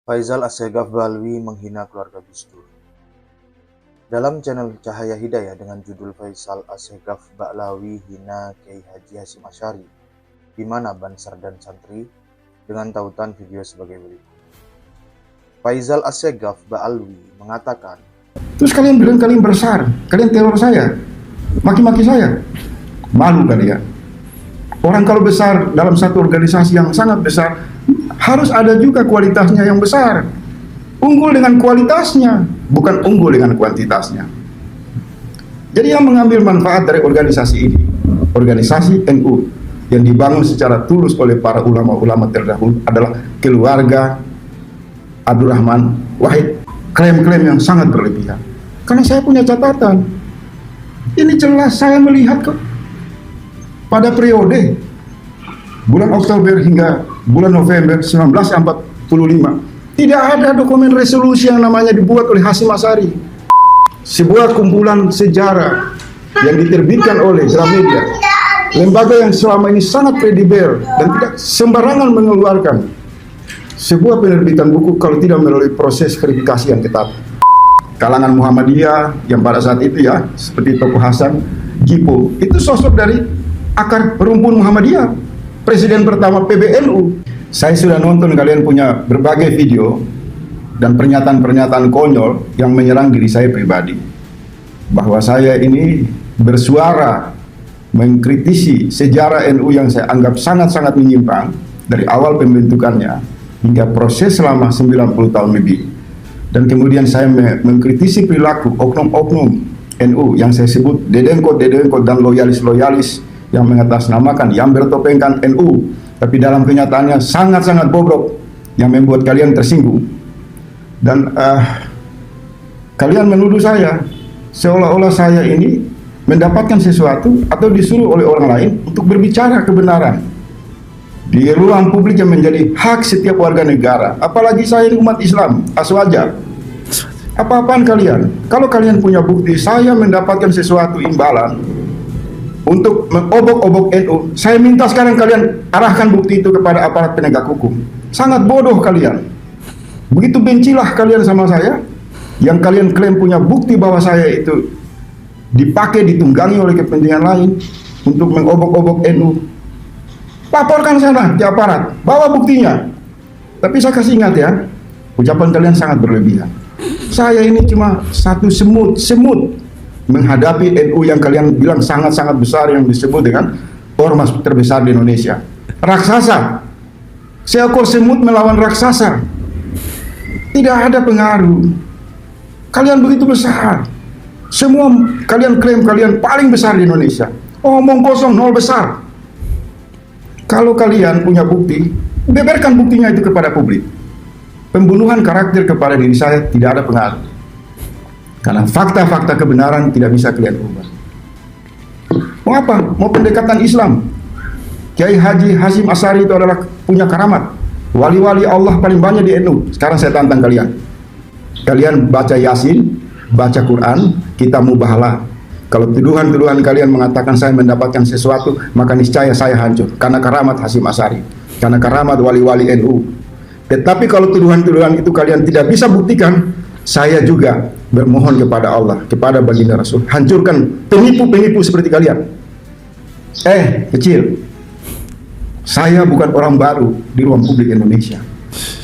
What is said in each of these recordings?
Faisal Assegaf Balwi menghina keluarga Gus Dur. Dalam channel Cahaya Hidayah dengan judul Faisal Assegaf Ba'lawi hina Kiai Haji Hasyim Asy'ari, di mana Bansar dan santri, dengan tautan video sebagai berikut. Faisal Assegaf Ba'lawi mengatakan, terus kalian bilang kalian besar, kalian teror saya, maki-maki saya, malu kalian. Orang kalau besar dalam satu organisasi yang sangat besar, harus ada juga kualitasnya yang besar. Unggul dengan kualitasnya, bukan unggul dengan kuantitasnya. Jadi yang mengambil manfaat dari organisasi ini, organisasi NU yang dibangun secara tulus oleh para ulama-ulama terdahulu adalah keluarga Abdurrahman Wahid. Klaim-klaim yang sangat berlebihan. Karena saya punya catatan. Ini jelas saya melihat kok. Pada periode bulan Oktober hingga bulan November 1945, tidak ada dokumen resolusi yang namanya dibuat oleh Hasyim Asy'ari. Sebuah kumpulan sejarah yang diterbitkan oleh Gramedia, lembaga yang selama ini sangat kredibel dan tidak sembarangan mengeluarkan sebuah penerbitan buku kalau tidak melalui proses verifikasi yang ketat. Kalangan Muhammadiyah yang pada saat itu ya, seperti Tokoh Hasan, Gipo, itu sosok dari akar perumpun Muhammadiyah, presiden pertama PBNU. Saya sudah nonton kalian punya berbagai video dan pernyataan-pernyataan konyol yang menyerang diri saya pribadi, bahwa saya ini bersuara mengkritisi sejarah NU yang saya anggap sangat-sangat menyimpang dari awal pembentukannya hingga proses selama 90 tahun lebih. Dan kemudian saya mengkritisi perilaku oknum-oknum NU yang saya sebut dedengkot-dedengkot dan loyalis-loyalis yang mengatasnamakan, yang bertopengkan NU, tapi dalam kenyataannya sangat-sangat bobrok, yang membuat kalian tersinggung. Dan kalian menuduh saya seolah-olah saya ini mendapatkan sesuatu atau disuruh oleh orang lain untuk berbicara kebenaran di ruang publik yang menjadi hak setiap warga negara, apalagi saya ini umat Islam, aswaja. Apa-apaan kalian? Kalau kalian punya bukti saya mendapatkan sesuatu imbalan untuk mengobok-obok NU, saya minta sekarang kalian arahkan bukti itu kepada aparat penegak hukum. Sangat bodoh kalian. Begitu bencilah kalian sama saya, yang kalian klaim punya bukti bahwa saya itu dipakai, ditunggangi oleh kepentingan lain untuk mengobok-obok NU. Laporkan sana ke aparat, bawa buktinya. Tapi saya kasih ingat ya, ucapan kalian sangat berlebihan. Saya ini cuma satu semut menghadapi NU yang kalian bilang sangat-sangat besar, yang disebut dengan ormas terbesar di Indonesia. Raksasa. Seekor semut melawan raksasa. Tidak ada pengaruh. Kalian begitu besar. Semua kalian klaim kalian paling besar di Indonesia. Omong kosong, nol besar. Kalau kalian punya bukti, beberkan buktinya itu kepada publik. Pembunuhan karakter kepada diri saya tidak ada pengaruh. Karena fakta-fakta kebenaran tidak bisa kalian ubah. Mau apa? Mau pendekatan Islam? Kiai Haji Hasyim Asy'ari itu adalah punya karamat. Wali-wali Allah paling banyak di NU. Sekarang saya tantang kalian. Kalian baca Yasin, baca Quran, kita mubahalah. Kalau tuduhan-tuduhan kalian mengatakan saya mendapatkan sesuatu, maka niscaya saya hancur. Karena karamat Hasyim Asy'ari, karena karamat wali-wali NU. Tetapi kalau tuduhan-tuduhan itu kalian tidak bisa buktikan, saya juga bermohon kepada Allah, kepada baginda Rasul, hancurkan penipu-penipu seperti kalian. Kecil, saya bukan orang baru di ruang publik Indonesia.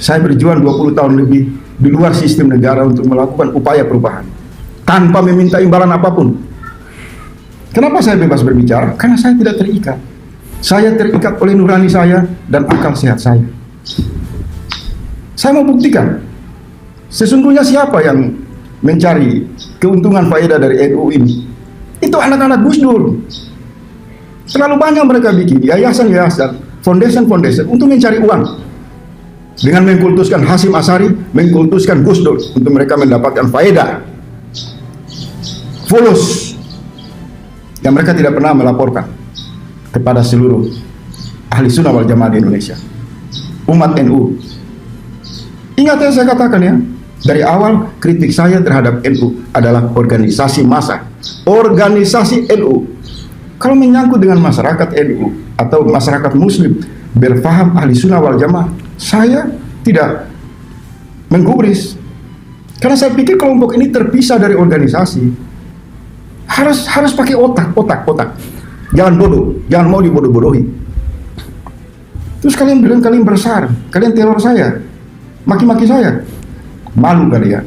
Saya berjuang 20 tahun lebih di luar sistem negara untuk melakukan upaya perubahan tanpa meminta imbalan apapun. Kenapa saya bebas berbicara? Karena saya tidak terikat. Saya terikat oleh nurani saya dan akal sehat saya. Saya mau buktikan sesungguhnya siapa yang mencari keuntungan faedah dari NU ini. Itu anak-anak Gus Dur. Terlalu banyak mereka bikin yayasan-yayasan, foundation-foundation untuk mencari uang. Dengan mengkultuskan Hasyim Asy'ari, mengkultuskan Gus Dur untuk mereka mendapatkan faedah. Fulus yang mereka tidak pernah melaporkan kepada seluruh ahli sunnah wal jamaah di Indonesia, umat NU. Ingat yang saya katakan ya, dari awal kritik saya terhadap NU adalah organisasi massa, organisasi NU. Kalau menyangkut dengan masyarakat NU atau masyarakat Muslim berfaham ahli sunnah wal jamaah, saya tidak menggubris. Karena saya pikir kelompok ini terpisah dari organisasi. Harus pakai otak. Jangan bodoh, jangan mau dibodoh-bodohi. Terus kalian bilang kalian besar, kalian teror saya, maki-maki saya. Malu kalian.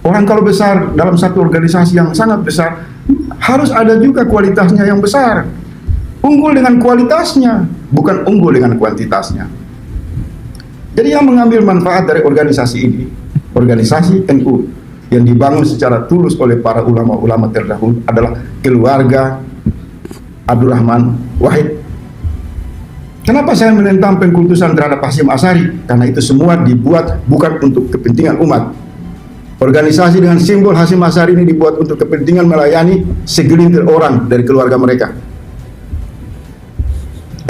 Orang kalau besar dalam satu organisasi yang sangat besar, harus ada juga kualitasnya yang besar. Unggul dengan kualitasnya, bukan unggul dengan kuantitasnya. Jadi yang mengambil manfaat dari organisasi ini, organisasi NU yang dibangun secara tulus oleh para ulama-ulama terdahulu adalah keluarga Abdurrahman Wahid. Kenapa saya menentang pengkultusan terhadap Hasyim Asy'ari? Karena itu semua dibuat bukan untuk kepentingan umat. Organisasi dengan simbol Hasyim Asy'ari ini dibuat untuk kepentingan melayani segelintir orang dari keluarga mereka.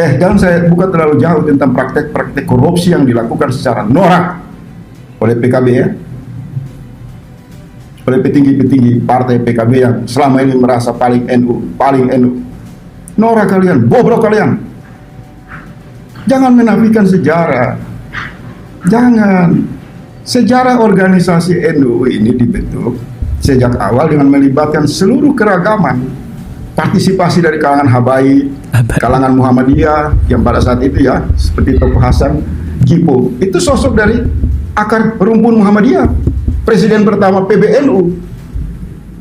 Jangan saya buka terlalu jauh tentang praktek-praktek korupsi yang dilakukan secara norak oleh PKB ya, oleh petinggi-petinggi partai PKB yang selama ini merasa paling NU. Norak kalian, bobrok kalian. Jangan menafikan sejarah. Jangan. Sejarah organisasi NU ini dibentuk sejak awal dengan melibatkan seluruh keragaman. Partisipasi dari kalangan Habaib, kalangan Muhammadiyah yang pada saat itu ya, seperti Tokoh Hasan Jipo, itu sosok dari akar rumpun Muhammadiyah, presiden pertama PBNU,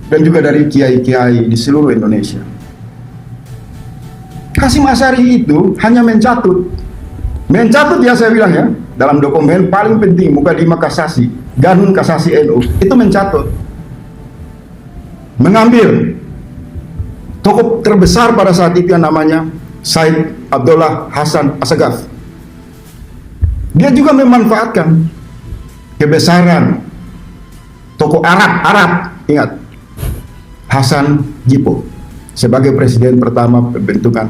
dan juga dari kiai-kiai di seluruh Indonesia. Hasyim Asy'ari itu hanya mencatut ya, saya bilang ya, dalam dokumen paling penting muka 5 kasasi, Ganun Kasasi NU, itu mencatut, mengambil tokoh terbesar pada saat itu yang namanya Said Abdullah Hasan Assegaf. Dia juga memanfaatkan kebesaran tokoh Arab, ingat, Hasan Jipo sebagai presiden pertama pembentukan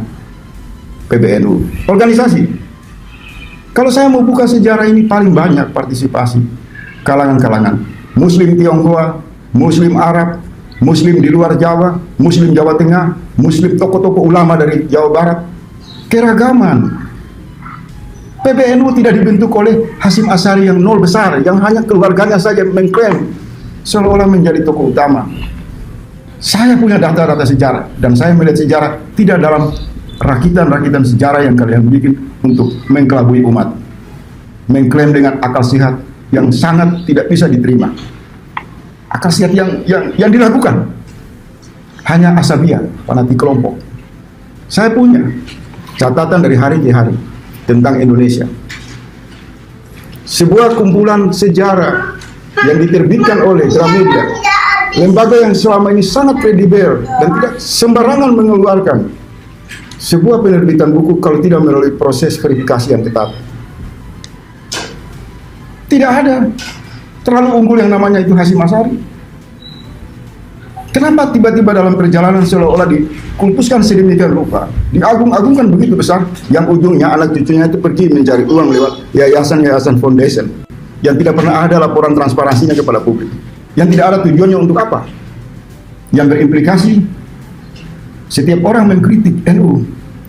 PBNU. Organisasi. Kalau saya mau buka sejarah ini paling banyak partisipasi kalangan-kalangan Muslim Tionghoa, Muslim Arab, Muslim di luar Jawa, Muslim Jawa Tengah, Muslim tokoh-tokoh ulama dari Jawa Barat, keragaman. PBNU tidak dibentuk oleh Hasyim Asy'ari yang nol besar, yang hanya keluarganya saja mengklaim seolah-olah menjadi tokoh utama. Saya punya data-data sejarah, dan saya melihat sejarah tidak dalam rakitan-rakitan sejarah yang kalian bikin untuk mengkelabui umat, mengklaim dengan akal sehat yang sangat tidak bisa diterima. Akal sehat yang dilakukan hanya asabiyah, fanatik kelompok. Saya punya catatan dari hari ke hari tentang Indonesia. Sebuah kumpulan sejarah yang diterbitkan oleh Gramedia, lembaga yang selama ini sangat kredibel dan tidak sembarangan mengeluarkan sebuah penerbitan buku kalau tidak melalui proses verifikasi yang ketat. Tidak ada terlalu unggul yang namanya itu Hasyim Asy'ari. Kenapa tiba-tiba dalam perjalanan seolah-olah dikultuskan sedemikian rupa, diagung-agungkan begitu besar, yang ujungnya anak cucunya itu pergi mencari uang lewat yayasan-yayasan foundation yang tidak pernah ada laporan transparansinya kepada publik, yang tidak ada tujuannya untuk apa, yang berimplikasi setiap orang mengkritik NU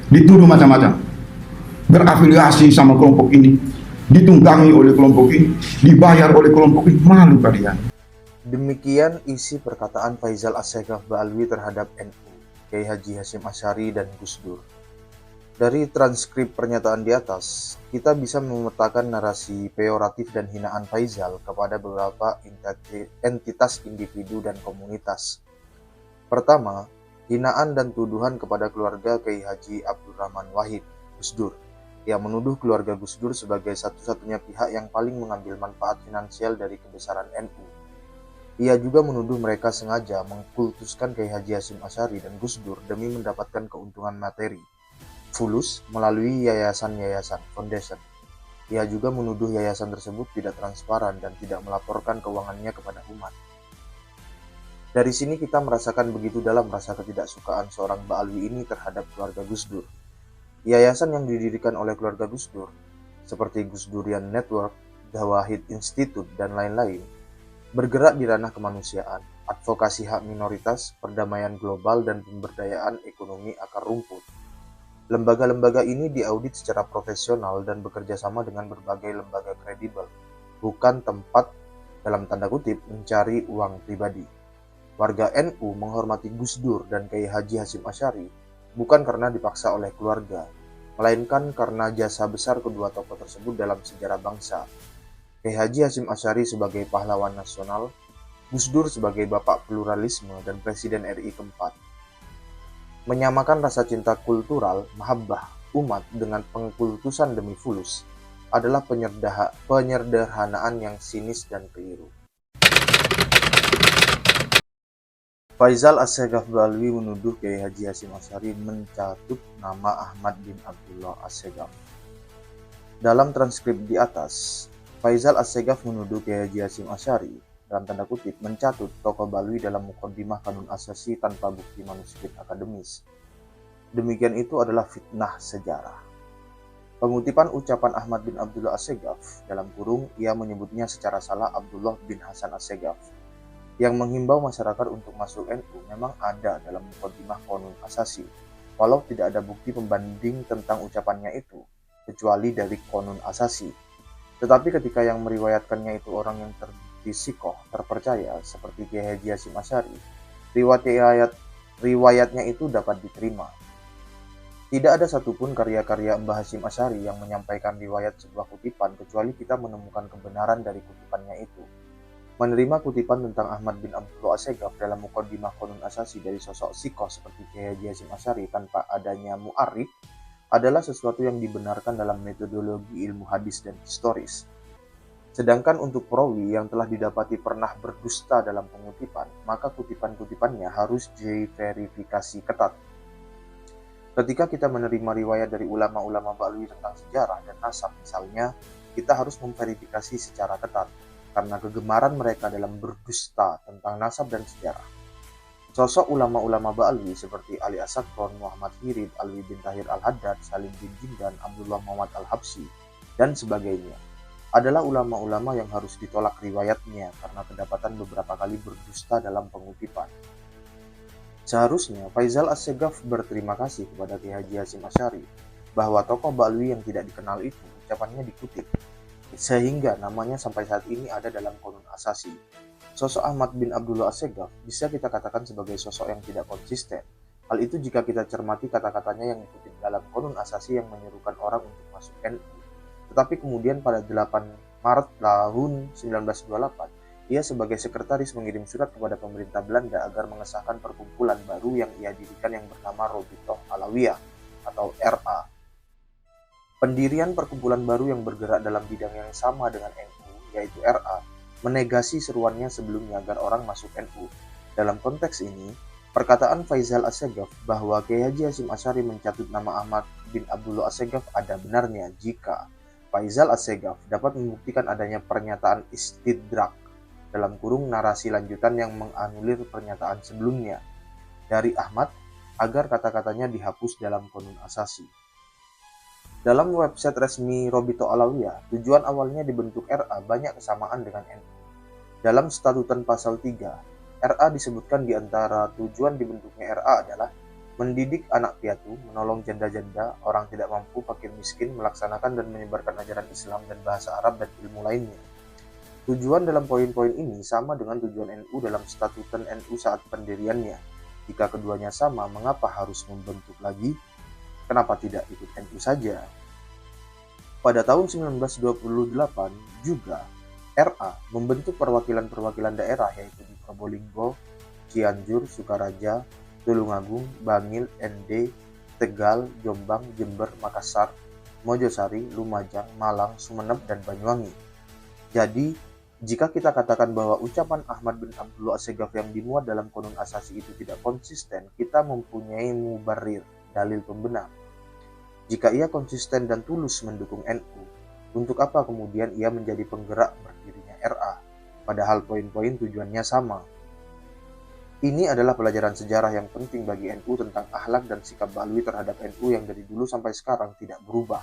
dituduh macam-macam, berafiliasi sama kelompok ini, ditunggangi oleh kelompok ini, dibayar oleh kelompok ini. Malu kalian. Demikian isi perkataan Faisal Assegaf Ba'alwi terhadap NU, Kiai Haji Hasyim Asy'ari dan Gus Dur. Dari transkrip pernyataan di atas, kita bisa memetakan narasi peyoratif dan hinaan Faisal kepada beberapa entitas individu dan komunitas. Pertama, hinaan dan tuduhan kepada keluarga Kiai Haji Abdurrahman Wahid, Gus Dur, yang menuduh keluarga Gus Dur sebagai satu-satunya pihak yang paling mengambil manfaat finansial dari kebesaran NU. Ia juga menuduh mereka sengaja mengkultuskan Kiai Haji Hasyim Asy'ari dan Gus Dur demi mendapatkan keuntungan materi, fulus, melalui yayasan-yayasan, foundation. Ia juga menuduh yayasan tersebut tidak transparan dan tidak melaporkan keuangannya kepada umat. Dari sini kita merasakan begitu dalam rasa ketidaksukaan seorang Ba'alwi ini terhadap keluarga Gus Dur. Yayasan yang didirikan oleh keluarga Gus Dur, seperti Gus Durian Network, Dawahid Institute, dan lain-lain, bergerak di ranah kemanusiaan, advokasi hak minoritas, perdamaian global, dan pemberdayaan ekonomi akar rumput. Lembaga-lembaga ini diaudit secara profesional dan bekerja sama dengan berbagai lembaga kredibel. bukan tempat dalam tanda kutip mencari uang pribadi. Warga NU menghormati Gus Dur dan Kiai Haji Hasyim Asy'ari bukan karena dipaksa oleh keluarga, melainkan karena jasa besar kedua tokoh tersebut dalam sejarah bangsa. Kiai Haji Hasyim Asy'ari sebagai pahlawan nasional, Gus Dur sebagai bapak pluralisme dan Presiden RI keempat. Menyamakan rasa cinta kultural, mahabbah, umat dengan pengkultusan demi fulus adalah penyederhanaan yang sinis dan keliru. Faisal Assegaf Ba'alwi menuduh Kiai Haji Hasyim Asy'ari mencatut nama Ahmad bin Abdullah Assegaf. Dalam transkrip di atas, Faisal Assegaf menuduh Kiai Haji Hasyim Asy'ari dalam tanda kutip mencatut tokoh Ba'alwi dalam Muqaddimah Qanun Asasi tanpa bukti manuskrip akademis. Demikian itu adalah fitnah sejarah. Pengutipan ucapan Ahmad bin Abdullah Assegaf dalam kurung ia menyebutnya secara salah Abdullah bin Hasan Assegaf yang menghimbau masyarakat untuk masuk NU memang ada dalam Muqaddimah Qanun Asasi, walau tidak ada bukti pembanding tentang ucapannya itu, kecuali dari Qanun Asasi. Tetapi ketika yang meriwayatkannya itu orang yang terbisikoh, terpercaya, seperti Kiai Haji Hasyim Asy'ari, riwayatnya itu dapat diterima. Tidak ada satupun karya-karya Mbah Hasyim Asy'ari yang menyampaikan riwayat sebuah kutipan kecuali kita menemukan kebenaran dari kutipannya itu. Menerima kutipan tentang Ahmad bin Abdullah Assegaf dalam Muqaddimah Qanun Asasi dari sosok sikoh seperti Kiai Haji Hasyim Asy'ari tanpa adanya mu'arrikh adalah sesuatu yang dibenarkan dalam metodologi ilmu hadis dan historis. Sedangkan untuk perawi yang telah didapati pernah berdusta dalam pengutipan, maka kutipan-kutipannya harus diverifikasi ketat. Ketika kita menerima riwayat dari ulama-ulama Ba'alwi tentang sejarah dan nasab misalnya, kita harus memverifikasi secara ketat, karena kegemaran mereka dalam berdusta tentang nasab dan sejarah. Sosok ulama-ulama Ba'alwi seperti Ali As-Sakron, Muhammad Hirid, Alwi bin Tahir Al-Haddad, Salim bin Jindan, Abdullah Muhammad Al-Habsyi, dan sebagainya, adalah ulama-ulama yang harus ditolak riwayatnya karena kedapatan beberapa kali berdusta dalam pengutipan. Seharusnya Faisal Assegaf berterima kasih kepada Kiai Haji Hasyim Asy'ari bahwa tokoh Ba'alwi yang tidak dikenal itu ucapannya dikutip, sehingga namanya sampai saat ini ada dalam Qanun Asasi. Sosok Ahmad bin Abdullah Assegaf bisa kita katakan sebagai sosok yang tidak konsisten. Hal itu jika kita cermati kata-katanya yang dikutip dalam Qanun Asasi yang menyerukan orang untuk masuk NU. Tetapi kemudian pada 8 Maret tahun 1928, ia sebagai sekretaris mengirim surat kepada pemerintah Belanda agar mengesahkan perkumpulan baru yang ia dirikan yang bernama Robitoh Alawiyah atau RA. Pendirian perkumpulan baru yang bergerak dalam bidang yang sama dengan NU, yaitu RA, menegasi seruannya sebelumnya agar orang masuk NU. Dalam konteks ini, perkataan Faisal Assegaf bahwa Kiai Haji Hasyim Asy'ari mencatut nama Ahmad bin Abdullah Assegaf ada benarnya jika Faisal Assegaf dapat membuktikan adanya pernyataan istidrak dalam kurung narasi lanjutan yang menganulir pernyataan sebelumnya dari Ahmad agar kata-katanya dihapus dalam Qanun Asasi. Dalam website resmi Robitoh Alawiyah, tujuan awalnya dibentuk RA banyak kesamaan dengan NU. Dalam statutan pasal 3, RA disebutkan di antara tujuan dibentuknya RA adalah mendidik anak piatu, menolong janda-janda, orang tidak mampu, fakir miskin, melaksanakan dan menyebarkan ajaran Islam dan bahasa Arab dan ilmu lainnya. Tujuan dalam poin-poin ini sama dengan tujuan NU dalam statutan NU saat pendiriannya. Jika keduanya sama, mengapa harus membentuk lagi? Kenapa tidak ikut NU saja? Pada tahun 1928 juga, RA membentuk perwakilan-perwakilan daerah yaitu di Probolinggo, Cianjur, Sukaraja, Tulungagung, Bangil, ND, Tegal, Jombang, Jember, Makassar, Mojosari, Lumajang, Malang, Sumeneb, dan Banyuwangi. Jadi, jika kita katakan bahwa ucapan Ahmad bin Abdullah Assegaf yang dimuat dalam Qanun Asasi itu tidak konsisten, kita mempunyai mubarrir, dalil pembenar. Jika ia konsisten dan tulus mendukung NU, untuk apa kemudian ia menjadi penggerak berdirinya RA, padahal poin-poin tujuannya sama? Ini adalah pelajaran sejarah yang penting bagi NU tentang akhlak dan sikap Ba'alwi terhadap NU yang dari dulu sampai sekarang tidak berubah.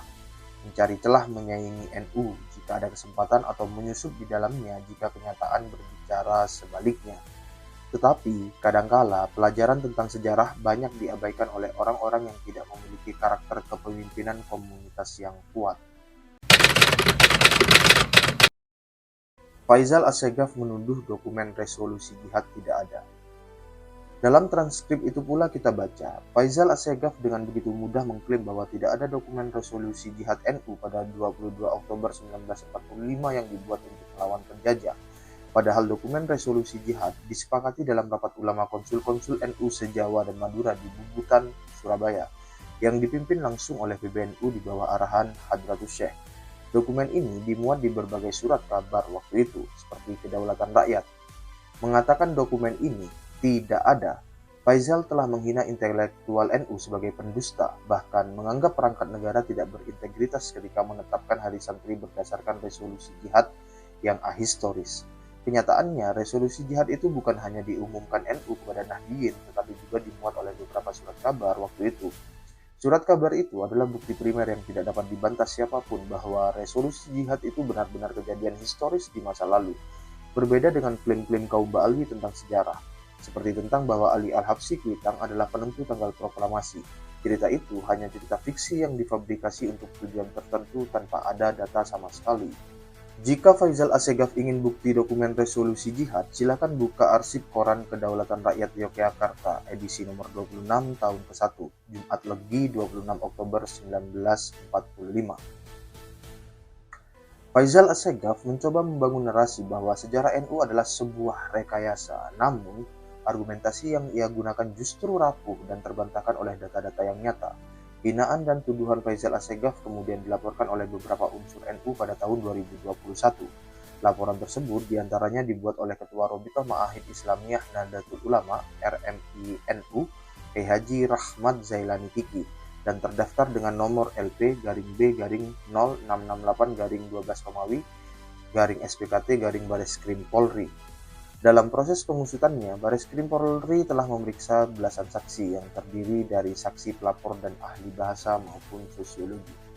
Mencari celah menyaingi NU jika ada kesempatan atau menyusup di dalamnya jika kenyataan berbicara sebaliknya. Tetapi, kadangkala pelajaran tentang sejarah banyak diabaikan oleh orang-orang yang tidak memiliki karakter kepemimpinan komunitas yang kuat. Faisal Assegaf menuduh dokumen resolusi jihad tidak ada. Dalam transkrip itu pula kita baca, Faisal Assegaf dengan begitu mudah mengklaim bahwa tidak ada dokumen resolusi jihad NU pada 22 Oktober 1945 yang dibuat untuk melawan penjajah. Padahal dokumen resolusi jihad disepakati dalam rapat ulama konsul-konsul NU se-Jawa dan Madura di Bubutan, Surabaya, yang dipimpin langsung oleh PBNU di bawah arahan Hadratus Syekh. Dokumen ini dimuat di berbagai surat kabar waktu itu, seperti Kedaulatan Rakyat. Mengatakan dokumen ini tidak ada, Faisal telah menghina intelektual NU sebagai pendusta, bahkan menganggap perangkat negara tidak berintegritas ketika menetapkan Hari Santri berdasarkan resolusi jihad yang ahistoris. Kenyataannya, resolusi jihad itu bukan hanya diumumkan NU kepada Nahdliyin, tetapi juga dimuat oleh beberapa surat kabar waktu itu. Surat kabar itu adalah bukti primer yang tidak dapat dibantah siapapun bahwa resolusi jihad itu benar-benar kejadian historis di masa lalu. Berbeda dengan klaim-klaim kaum Ba'alwi tentang sejarah, seperti tentang bahwa Ali Al-Habsyi Kuitang adalah penentu tanggal proklamasi. Cerita itu hanya cerita fiksi yang difabrikasi untuk tujuan tertentu tanpa ada data sama sekali. Jika Faisal Assegaf ingin bukti dokumen resolusi jihad, silakan buka arsip koran Kedaulatan Rakyat Yogyakarta edisi nomor 26 tahun ke-1, Jumat Legi 26 Oktober 1945. Faisal Assegaf mencoba membangun narasi bahwa sejarah NU adalah sebuah rekayasa, namun argumentasi yang ia gunakan justru rapuh dan terbantahkan oleh data-data yang nyata. Hinaan dan tuduhan Faisal Assegaf kemudian dilaporkan oleh beberapa unsur NU pada tahun 2021. Laporan tersebut diantaranya dibuat oleh Ketua Robitoh Ma'ahid Islamiyah Nahdlatul Ulama (RMI) NU, Kiai Haji Rahmat Zailani Kiki, dan terdaftar dengan nomor LP-B-0668-12, SPKT-Bareskrim Polri. Dalam proses pengusutannya, Bareskrim Polri telah memeriksa belasan saksi yang terdiri dari saksi pelapor dan ahli bahasa maupun sosiologi.